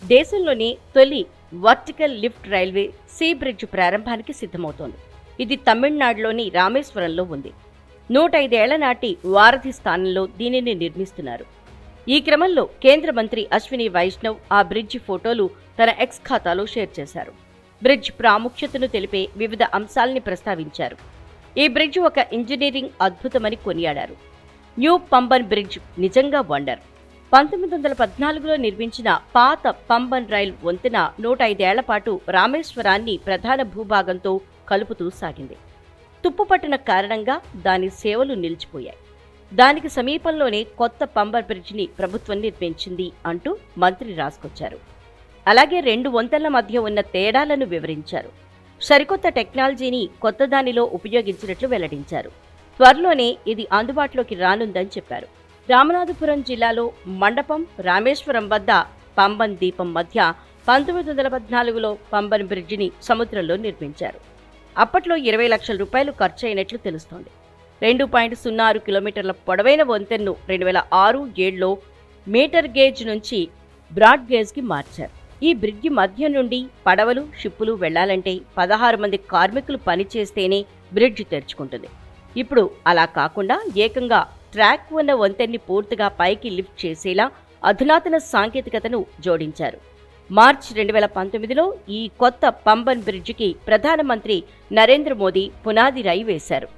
దేశంలోని తొలి vertical lift railway sea bridge ప్రారంభానికి సిద్ధమవుతోంది. ఇది తమిళనాడులోని రామేశ్వరంలో ఉంది. 105 ఏళ్ల నాటి వారధి స్థానంలో దీనిని నిర్మిస్తున్నారు. ఈ క్రమంలో కేంద్ర మంత్రి అశ్విని వైష్ణవ్ ఆ బ్రిడ్జి ఫోటోలు తన ఎక్స్ ఖాతాలో షేర్ చేశారు. బ్రిడ్జ్ ప్రాముఖ్యతను తెలిపే వివిధ అంశాల్ని ప్రస్తావించారు. ఈ బ్రిడ్జ్ ఒక ఇంజనీరింగ్ అద్భుతమని కొనియాడారు. న్యూ పంబన్ బ్రిడ్జ్ నిజంగా వండర్. 1914లో నిర్మించిన పాత పంబన్ రైల్ వంతెన 105 ఏళ్ల పాటు రామేశ్వరాన్ని ప్రధాన భూభాగంతో కలుపుతూ సాగింది. తుప్పుపట్టిన కారణంగా దాని సేవలు నిలిచిపోయాయి. దానికి సమీపంలోనే కొత్త పంబన్ బ్రిడ్జిని ప్రభుత్వం నిర్మించింది అంటూ మంత్రి రాసుకొచ్చారు. అలాగే 2 వంతెనల మధ్య ఉన్న తేడాలను వివరించారు. సరికొత్త టెక్నాలజీని కొత్త దానిలో ఉపయోగించినట్లు వెల్లడించారు. త్వరలోనే ఇది అందుబాటులోకి రానుందని చెప్పారు. రామనాథపురం జిల్లాలో మండపం, రామేశ్వరం వద్ద పంబన్ దీపం మధ్య 1914లో పంబన్ బ్రిడ్జిని సముద్రంలో నిర్మించారు. అప్పట్లో 20 లక్షల రూపాయలు ఖర్చయినట్లు తెలుస్తోంది. 2.06 కిలోమీటర్ల పొడవైన వంతెన్ను 2006-7లో మీటర్ గేజ్ నుంచి బ్రాడ్ గేజ్కి మార్చారు. ఈ బ్రిడ్జి మధ్య నుండి పడవలు, షిప్పులు వెళ్లాలంటే 16 మంది కార్మికులు పనిచేస్తేనే బ్రిడ్జి తెరుచుకుంటుంది. ఇప్పుడు అలా కాకుండా ఏకంగా ట్రాక్ ఉన్న వంతెన్ని పూర్తిగా పైకి లిఫ్ట్ చేసేలా అధునాతన సాంకేతికతను జోడించారు. మార్చి 2019లో ఈ కొత్త పంబన్ బ్రిడ్జికి ప్రధానమంత్రి నరేంద్ర మోదీ పునాది రాయి వేశారు.